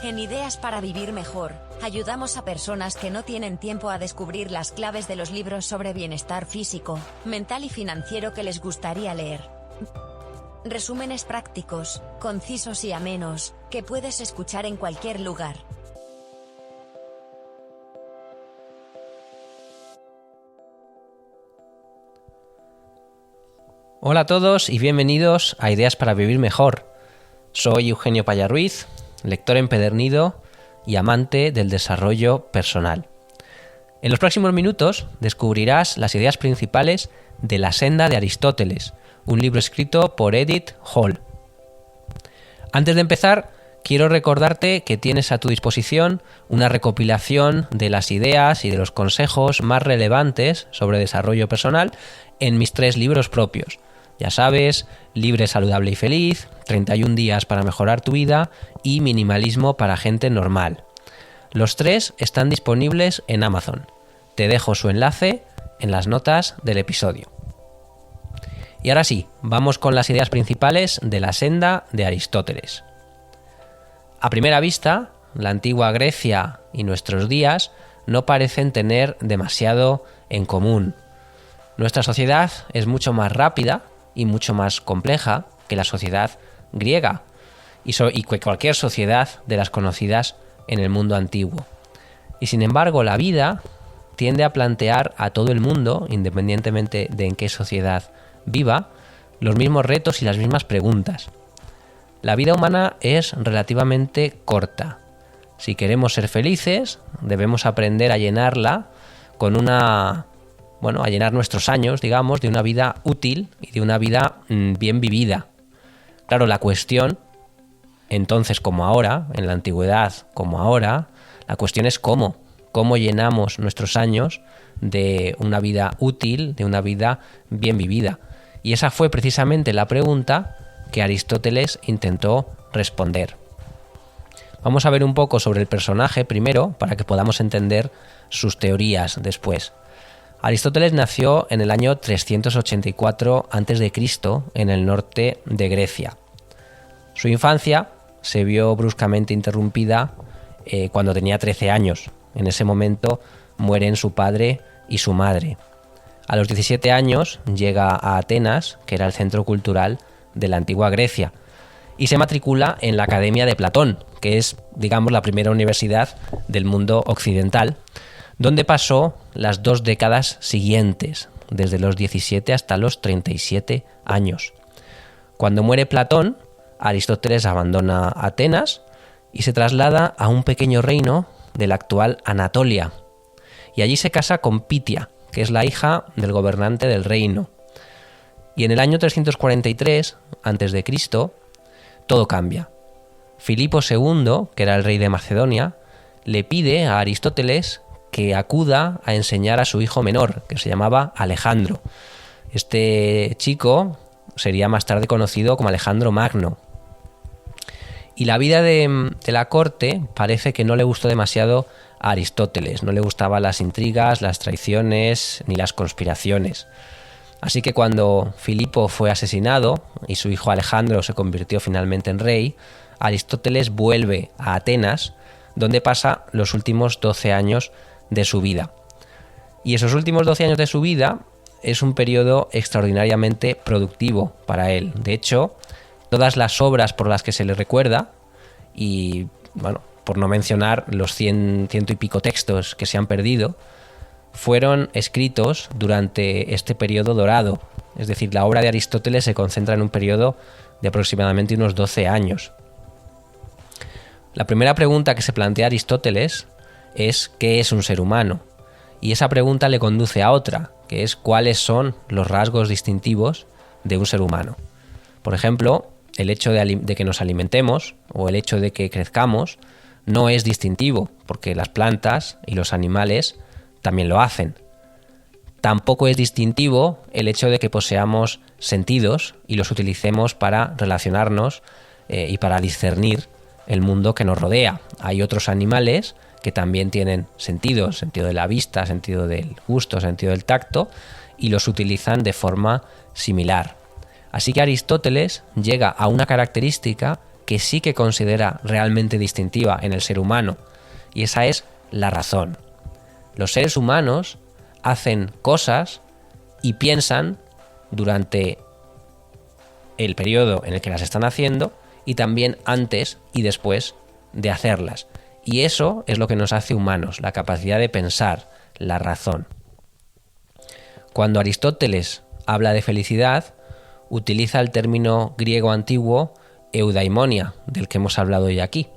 En Ideas para Vivir Mejor, ayudamos a personas que no tienen tiempo a descubrir las claves de los libros sobre bienestar físico, mental y financiero que les gustaría leer. Resúmenes prácticos, concisos y amenos, que puedes escuchar en cualquier lugar. Hola a todos y bienvenidos a Ideas para Vivir Mejor. Soy Eugenio Paya Ruiz, lector empedernido y amante del desarrollo personal. En los próximos minutos descubrirás las ideas principales de La Senda de Aristóteles, un libro escrito por Edith Hall. Antes de empezar, quiero recordarte que tienes a tu disposición una recopilación de las ideas y de los consejos más relevantes sobre desarrollo personal en mis 3 libros propios. Ya sabes, Libre, Saludable y Feliz, 31 días para mejorar tu vida y Minimalismo para gente normal. Los 3 están disponibles en Amazon. Te dejo su enlace en las notas del episodio. Y ahora sí, vamos con las ideas principales de La Senda de Aristóteles. A primera vista, la antigua Grecia y nuestros días no parecen tener demasiado en común. Nuestra sociedad es mucho más rápida y mucho más compleja que la sociedad griega y que cualquier sociedad de las conocidas en el mundo antiguo. Y sin embargo, la vida tiende a plantear a todo el mundo, independientemente de en qué sociedad viva, los mismos retos y las mismas preguntas. La vida humana es relativamente corta. Si queremos ser felices, debemos aprender a llenarla a llenar nuestros años, digamos, de una vida útil y de una vida bien vivida. Claro, la cuestión, entonces como ahora, en la antigüedad como ahora, la cuestión es cómo llenamos nuestros años de una vida útil, de una vida bien vivida. Y esa fue precisamente la pregunta que Aristóteles intentó responder. Vamos a ver un poco sobre el personaje primero, para que podamos entender sus teorías después. Aristóteles nació en el año 384 a.C. en el norte de Grecia. Su infancia se vio bruscamente interrumpida cuando tenía 13 años. En ese momento mueren su padre y su madre. A los 17 años llega a Atenas, que era el centro cultural de la antigua Grecia, y se matricula en la Academia de Platón, que es, digamos, la primera universidad del mundo occidental, donde pasó las 2 décadas siguientes, desde los 17 hasta los 37 años. Cuando muere Platón, Aristóteles abandona Atenas y se traslada a un pequeño reino de la actual Anatolia, y allí se casa con Pitia, que es la hija del gobernante del reino. Y en el año 343 a.C., todo cambia. Filipo II, que era el rey de Macedonia, le pide a Aristóteles que acuda a enseñar a su hijo menor, que se llamaba Alejandro. Este chico sería más tarde conocido como Alejandro Magno. Y la vida de la corte parece que no le gustó demasiado a Aristóteles, no le gustaban las intrigas, las traiciones ni las conspiraciones. Así que cuando Filipo fue asesinado y su hijo Alejandro se convirtió finalmente en rey, Aristóteles vuelve a Atenas, donde pasa los últimos 12 años de su vida. Y esos últimos 12 años de su vida es un periodo extraordinariamente productivo para él. De hecho, todas las obras por las que se le recuerda, y bueno, por no mencionar los ciento y pico textos que se han perdido, fueron escritos durante este periodo dorado. Es decir, la obra de Aristóteles se concentra en un periodo de aproximadamente unos 12 años. La primera pregunta que se plantea Aristóteles es ¿qué es un ser humano? Y esa pregunta le conduce a otra, que es ¿cuáles son los rasgos distintivos de un ser humano? Por ejemplo, el hecho de que nos alimentemos o el hecho de que crezcamos no es distintivo, porque las plantas y los animales también lo hacen. Tampoco es distintivo el hecho de que poseamos sentidos y los utilicemos para relacionarnos y para discernir el mundo que nos rodea. Hay otros animales que también tienen sentido de la vista, sentido del gusto, sentido del tacto, y los utilizan de forma similar. Así que Aristóteles llega a una característica que sí que considera realmente distintiva en el ser humano, y esa es la razón. Los seres humanos hacen cosas y piensan durante el periodo en el que las están haciendo y también antes y después de hacerlas. Y eso es lo que nos hace humanos, la capacidad de pensar, la razón. Cuando Aristóteles habla de felicidad, utiliza el término griego antiguo eudaimonia, del que hemos hablado hoy aquí.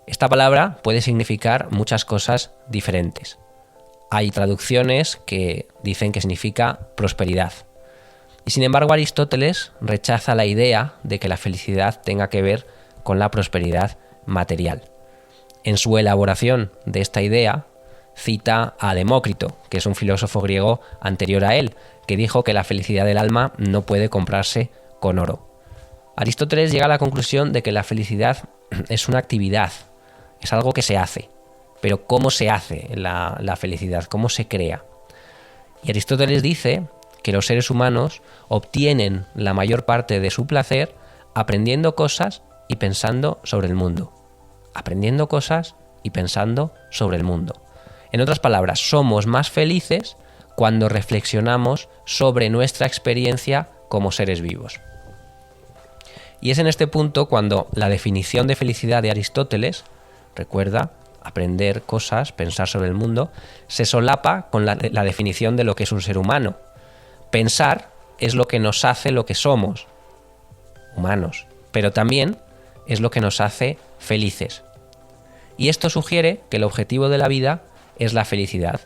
Esta palabra puede significar muchas cosas diferentes. Hay traducciones que dicen que significa prosperidad. Y sin embargo, Aristóteles rechaza la idea de que la felicidad tenga que ver con la prosperidad material. En su elaboración de esta idea, cita a Demócrito, que es un filósofo griego anterior a él, que dijo que la felicidad del alma no puede comprarse con oro. Aristóteles llega a la conclusión de que la felicidad es una actividad, es algo que se hace. Pero ¿cómo se hace la felicidad? ¿Cómo se crea? Y Aristóteles dice que los seres humanos obtienen la mayor parte de su placer aprendiendo cosas y pensando sobre el mundo. Aprendiendo cosas y pensando sobre el mundo. En otras palabras, somos más felices cuando reflexionamos sobre nuestra experiencia como seres vivos. Y es en este punto cuando la definición de felicidad de Aristóteles, recuerda, aprender cosas, pensar sobre el mundo, se solapa con la definición de lo que es un ser humano. Pensar es lo que nos hace lo que somos, humanos, pero también es lo que nos hace felices. Y esto sugiere que el objetivo de la vida es la felicidad.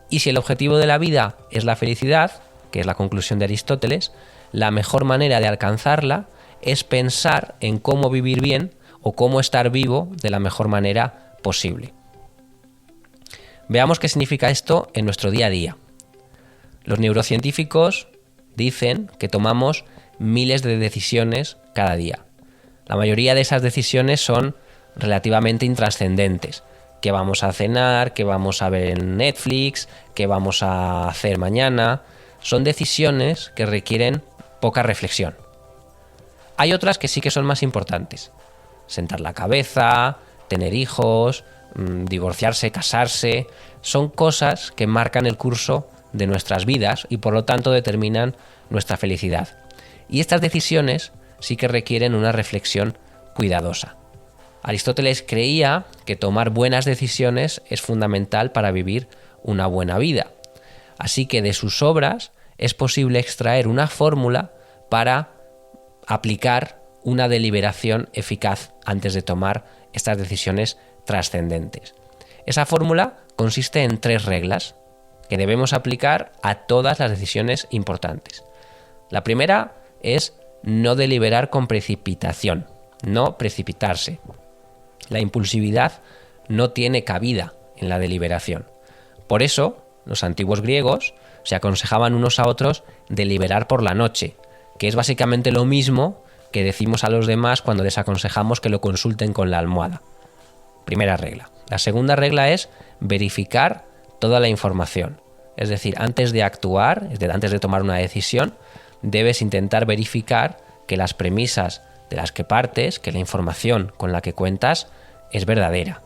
Y si el objetivo de la vida es la felicidad, que es la conclusión de Aristóteles, la mejor manera de alcanzarla es pensar en cómo vivir bien o cómo estar vivo de la mejor manera posible. Veamos qué significa esto en nuestro día a día. Los neurocientíficos dicen que tomamos miles de decisiones cada día. La mayoría de esas decisiones son relativamente intrascendentes. ¿Qué vamos a cenar? ¿Qué vamos a ver en Netflix? ¿Qué vamos a hacer mañana? Son decisiones que requieren poca reflexión. Hay otras que sí que son más importantes. Sentar la cabeza, tener hijos, divorciarse, casarse. Son cosas que marcan el curso de nuestras vidas y por lo tanto determinan nuestra felicidad. Y estas decisiones sí que requieren una reflexión cuidadosa. Aristóteles creía que tomar buenas decisiones es fundamental para vivir una buena vida. Así que de sus obras es posible extraer una fórmula para aplicar una deliberación eficaz antes de tomar estas decisiones trascendentes. Esa fórmula consiste en 3 reglas que debemos aplicar a todas las decisiones importantes. La primera es no deliberar con precipitación, no precipitarse. La impulsividad no tiene cabida en la deliberación. Por eso, los antiguos griegos se aconsejaban unos a otros deliberar por la noche, que es básicamente lo mismo que decimos a los demás cuando les aconsejamos que lo consulten con la almohada. Primera regla. La segunda regla es verificar toda la información. Es decir, antes de actuar, antes de tomar una decisión, debes intentar verificar que las premisas de las que partes, que la información con la que cuentas es verdadera.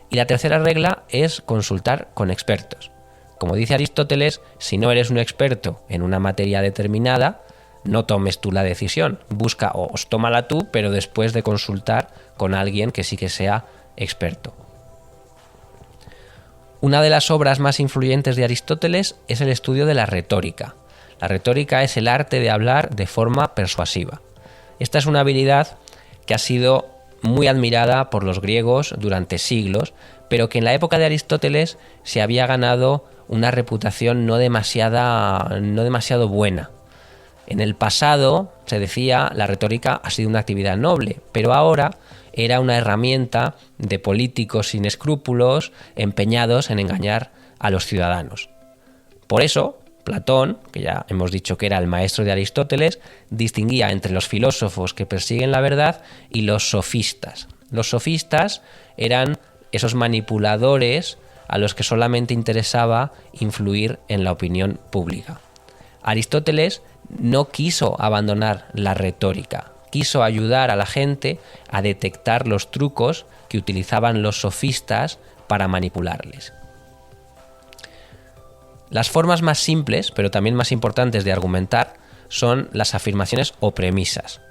Y la tercera regla es consultar con expertos. Como dice Aristóteles, si no eres un experto en una materia determinada, no tomes tú la decisión. Busca o tómala tú, pero después de consultar con alguien que sí que sea experto. Una de las obras más influyentes de Aristóteles es el estudio de la retórica. La retórica es el arte de hablar de forma persuasiva. Esta es una habilidad que ha sido muy admirada por los griegos durante siglos, pero que en la época de Aristóteles se había ganado una reputación no demasiado buena. En el pasado, se decía, la retórica ha sido una actividad noble, pero ahora era una herramienta de políticos sin escrúpulos empeñados en engañar a los ciudadanos. Por eso, Platón, que ya hemos dicho que era el maestro de Aristóteles, distinguía entre los filósofos que persiguen la verdad y los sofistas. Los sofistas eran esos manipuladores a los que solamente interesaba influir en la opinión pública. Aristóteles no quiso abandonar la retórica, quiso ayudar a la gente a detectar los trucos que utilizaban los sofistas para manipularles. Las formas más simples, pero también más importantes de argumentar, son las afirmaciones o premisas.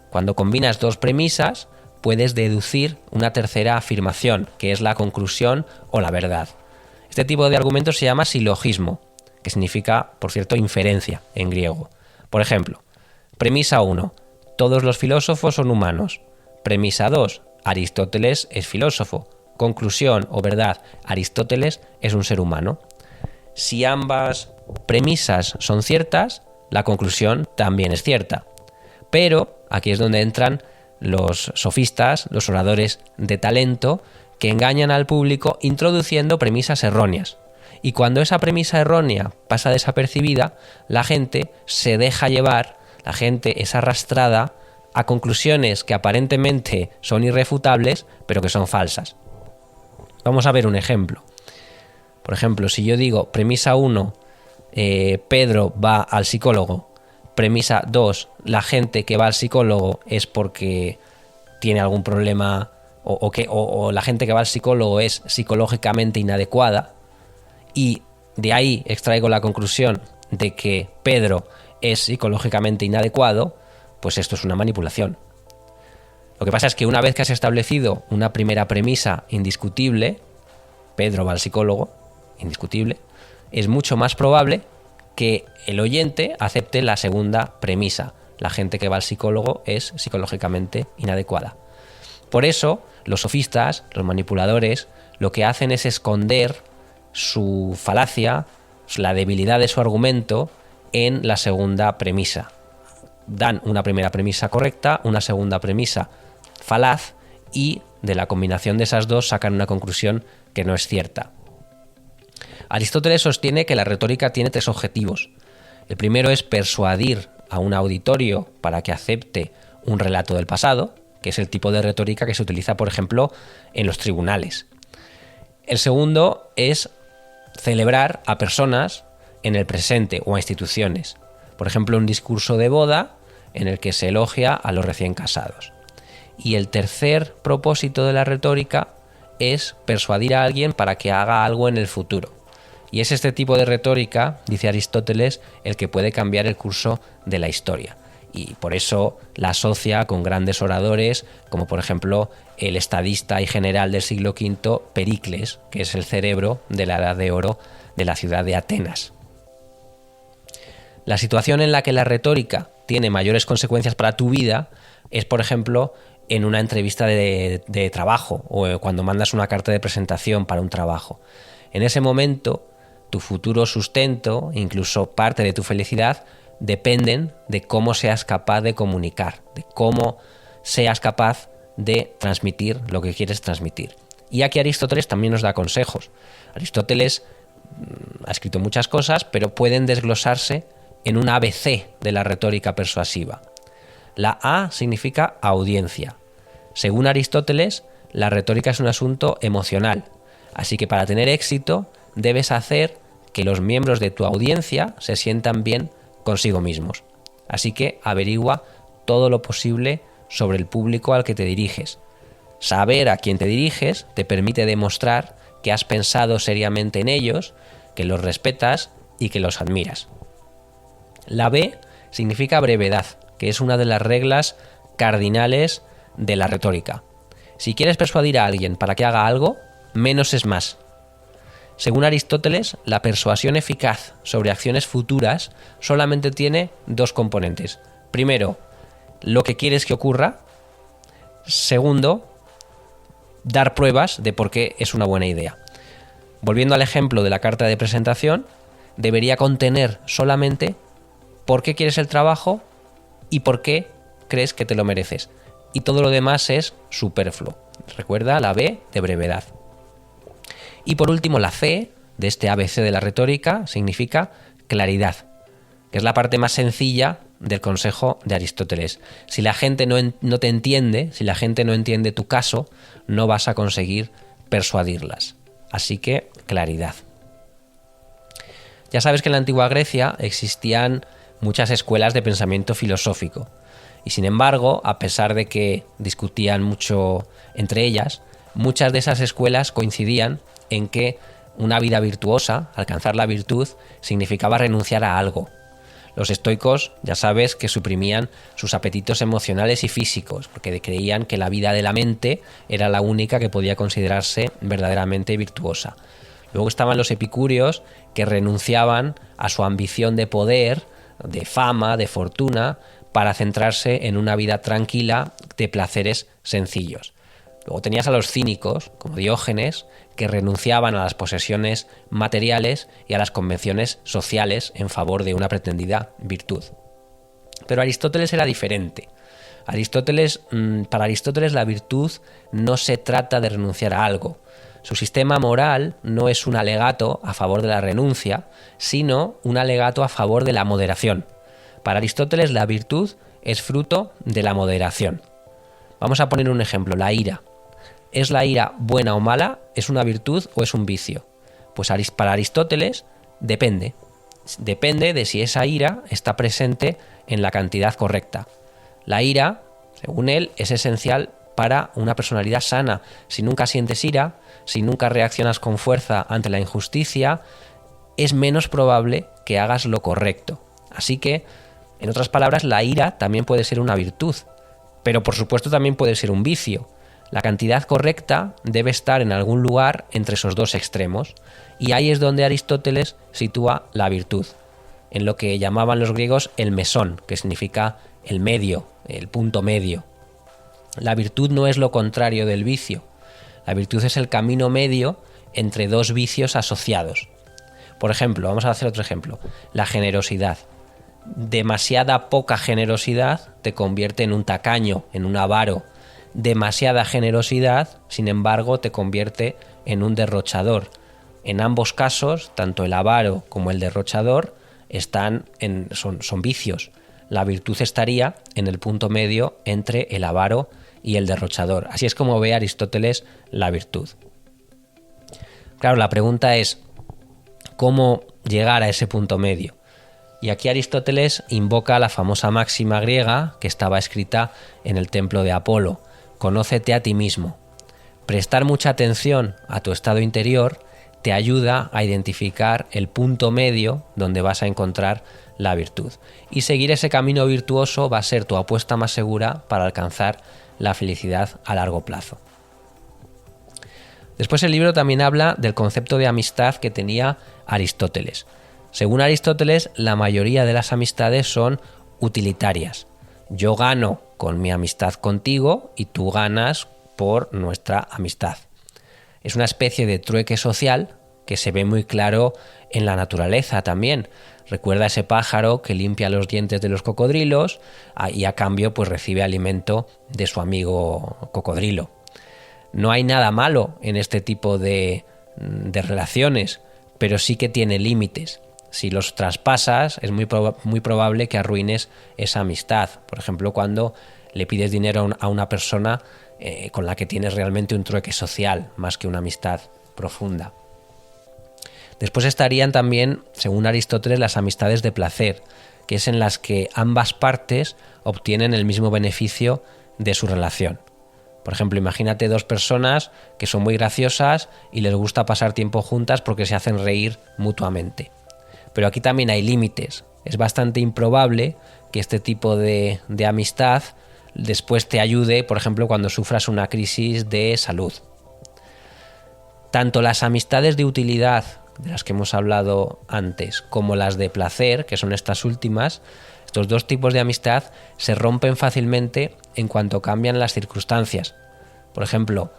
Cuando combinas dos premisas, puedes deducir una tercera afirmación, que es la conclusión o la verdad. Este tipo de argumento se llama silogismo, que significa, por cierto, inferencia en griego. Por ejemplo, premisa 1, todos los filósofos son humanos. Premisa 2, Aristóteles es filósofo. Conclusión o verdad, Aristóteles es un ser humano. Si ambas premisas son ciertas, la conclusión también es cierta. Pero aquí es donde entran los sofistas, los oradores de talento, que engañan al público introduciendo premisas erróneas. Y cuando esa premisa errónea pasa desapercibida, la gente se deja llevar, la gente es arrastrada a conclusiones que aparentemente son irrefutables, pero que son falsas. Vamos a ver un ejemplo. Por ejemplo, si yo digo premisa 1, Pedro va al psicólogo, premisa 2, la gente que va al psicólogo es porque tiene algún problema o la gente que va al psicólogo es psicológicamente inadecuada, y de ahí extraigo la conclusión de que Pedro es psicológicamente inadecuado, pues esto es una manipulación. Lo que pasa es que una vez que has establecido una primera premisa indiscutible, Pedro va al psicólogo, indiscutible, es mucho más probable que el oyente acepte la segunda premisa. La gente que va al psicólogo es psicológicamente inadecuada. Por eso, los sofistas, los manipuladores, lo que hacen es esconder su falacia, la debilidad de su argumento en la segunda premisa. Dan una primera premisa correcta, una segunda premisa falaz, y de la combinación de esas dos sacan una conclusión que no es cierta. Aristóteles sostiene que la retórica tiene tres objetivos. El primero es persuadir a un auditorio para que acepte un relato del pasado, que es el tipo de retórica que se utiliza, por ejemplo, en los tribunales. El segundo es celebrar a personas en el presente o a instituciones. Por ejemplo, un discurso de boda en el que se elogia a los recién casados. Y el tercer propósito de la retórica es persuadir a alguien para que haga algo en el futuro. Y es este tipo de retórica, dice Aristóteles, el que puede cambiar el curso de la historia. Y por eso la asocia con grandes oradores, como por ejemplo el estadista y general del siglo V, Pericles, que es el cerebro de la Edad de Oro de la ciudad de Atenas. La situación en la que la retórica tiene mayores consecuencias para tu vida es, por ejemplo, en una entrevista de trabajo o cuando mandas una carta de presentación para un trabajo. En ese momento, tu futuro sustento, incluso parte de tu felicidad, dependen de cómo seas capaz de comunicar, de cómo seas capaz de transmitir lo que quieres transmitir. Y aquí Aristóteles también nos da consejos. Aristóteles ha escrito muchas cosas, pero pueden desglosarse en un ABC de la retórica persuasiva. La A significa audiencia. Según Aristóteles, la retórica es un asunto emocional, así que para tener éxito debes hacer que los miembros de tu audiencia se sientan bien consigo mismos. Así que averigua todo lo posible sobre el público al que te diriges. Saber a quién te diriges te permite demostrar que has pensado seriamente en ellos, que los respetas y que los admiras. La B significa brevedad, que es una de las reglas cardinales de la retórica. Si quieres persuadir a alguien para que haga algo, menos es más. Según Aristóteles, la persuasión eficaz sobre acciones futuras solamente tiene dos componentes. Primero, lo que quieres que ocurra. Segundo, dar pruebas de por qué es una buena idea. Volviendo al ejemplo de la carta de presentación, debería contener solamente por qué quieres el trabajo y por qué crees que te lo mereces. Y todo lo demás es superfluo. Recuerda la B de brevedad. Y por último, la C de este ABC de la retórica significa claridad, que es la parte más sencilla del consejo de Aristóteles. Si la gente no te entiende, si la gente no entiende tu caso, no vas a conseguir persuadirlas. Así que, claridad. Ya sabes que en la antigua Grecia existían muchas escuelas de pensamiento filosófico. Y sin embargo, a pesar de que discutían mucho entre ellas, muchas de esas escuelas coincidían en que una vida virtuosa, alcanzar la virtud, significaba renunciar a algo. Los estoicos, ya sabes, que suprimían sus apetitos emocionales y físicos, porque creían que la vida de la mente era la única que podía considerarse verdaderamente virtuosa. Luego estaban los epicúreos, que renunciaban a su ambición de poder, de fama, de fortuna, para centrarse en una vida tranquila de placeres sencillos. Luego tenías a los cínicos, como Diógenes, que renunciaban a las posesiones materiales y a las convenciones sociales en favor de una pretendida virtud. Pero Aristóteles era diferente. Para Aristóteles la virtud no se trata de renunciar a algo. Su sistema moral no es un alegato a favor de la renuncia, sino un alegato a favor de la moderación. Para Aristóteles la virtud es fruto de la moderación. Vamos a poner un ejemplo, la ira. ¿Es la ira buena o mala? ¿Es una virtud o es un vicio? Pues para Aristóteles depende. Depende de si esa ira está presente en la cantidad correcta. La ira, según él, es esencial para una personalidad sana. Si nunca sientes ira, si nunca reaccionas con fuerza ante la injusticia, es menos probable que hagas lo correcto. Así que, en otras palabras, la ira también puede ser una virtud, pero por supuesto también puede ser un vicio. La cantidad correcta debe estar en algún lugar entre esos dos extremos, y ahí es donde Aristóteles sitúa la virtud, en lo que llamaban los griegos el mesón, que significa el medio, el punto medio. La virtud no es lo contrario del vicio. La virtud es el camino medio entre dos vicios asociados. Por ejemplo, vamos a hacer otro ejemplo, la generosidad. Demasiada poca generosidad te convierte en un tacaño, en un avaro. Demasiada generosidad, sin embargo, te convierte en un derrochador. En ambos casos, tanto el avaro como el derrochador son vicios. La virtud estaría en el punto medio entre el avaro y el derrochador. Así es como ve Aristóteles la virtud. Claro, la pregunta es, ¿cómo llegar a ese punto medio? Y aquí Aristóteles invoca la famosa máxima griega que estaba escrita en el templo de Apolo: conócete a ti mismo. Prestar mucha atención a tu estado interior te ayuda a identificar el punto medio donde vas a encontrar la virtud. Y seguir ese camino virtuoso va a ser tu apuesta más segura para alcanzar la felicidad a largo plazo. Después el libro también habla del concepto de amistad que tenía Aristóteles. Según Aristóteles, la mayoría de las amistades son utilitarias. Yo gano con mi amistad contigo y tú ganas por nuestra amistad. Es una especie de trueque social que se ve muy claro en la naturaleza también. Recuerda ese pájaro que limpia los dientes de los cocodrilos y a cambio pues recibe alimento de su amigo cocodrilo. No hay nada malo en este tipo de relaciones, pero sí que tiene límites. Si los traspasas, es muy probable que arruines esa amistad. Por ejemplo, cuando le pides dinero a una persona con la que tienes realmente un trueque social, más que una amistad profunda. Después estarían también, según Aristóteles, las amistades de placer, que es en las que ambas partes obtienen el mismo beneficio de su relación. Por ejemplo, imagínate dos personas que son muy graciosas y les gusta pasar tiempo juntas porque se hacen reír mutuamente. Pero aquí también hay límites. Es bastante improbable que este tipo de amistad después te ayude, por ejemplo, cuando sufras una crisis de salud. Tanto las amistades de utilidad, de las que hemos hablado antes, como las de placer, que son estas últimas, estos dos tipos de amistad se rompen fácilmente en cuanto cambian las circunstancias. Por ejemplo,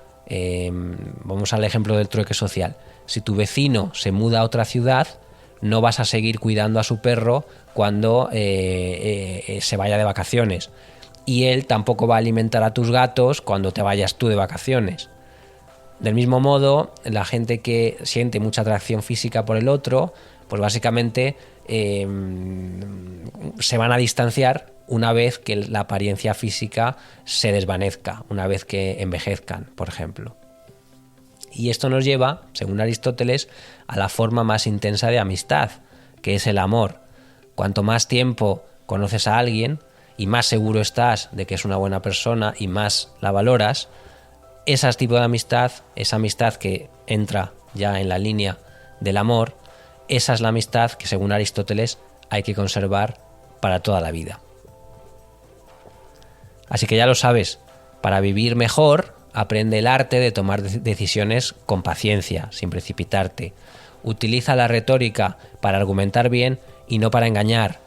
vamos al ejemplo del trueque social. Si tu vecino se muda a otra ciudad, no vas a seguir cuidando a su perro cuando se vaya de vacaciones. Y él tampoco va a alimentar a tus gatos cuando te vayas tú de vacaciones. Del mismo modo, la gente que siente mucha atracción física por el otro, pues básicamente se van a distanciar una vez que la apariencia física se desvanezca, una vez que envejezcan, por ejemplo. Y esto nos lleva, según Aristóteles, a la forma más intensa de amistad, que es el amor. Cuanto más tiempo conoces a alguien y más seguro estás de que es una buena persona y más la valoras, ese tipo de amistad, esa amistad que entra ya en la línea del amor, esa es la amistad que, según Aristóteles, hay que conservar para toda la vida. Así que ya lo sabes, para vivir mejor, aprende el arte de tomar decisiones con paciencia, sin precipitarte. Utiliza la retórica para argumentar bien y no para engañar.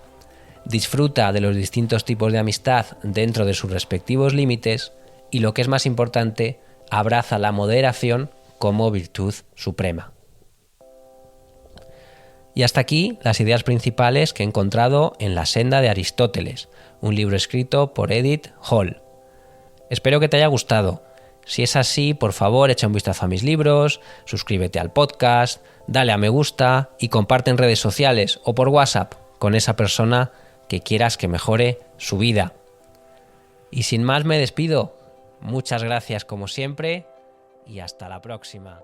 Disfruta de los distintos tipos de amistad dentro de sus respectivos límites y, lo que es más importante, abraza la moderación como virtud suprema. Y hasta aquí las ideas principales que he encontrado en La senda de Aristóteles, un libro escrito por Edith Hall. Espero que te haya gustado. Si es así, por favor, echa un vistazo a mis libros, suscríbete al podcast, dale a me gusta y comparte en redes sociales o por WhatsApp con esa persona que quieras que mejore su vida. Y sin más me despido. Muchas gracias como siempre y hasta la próxima.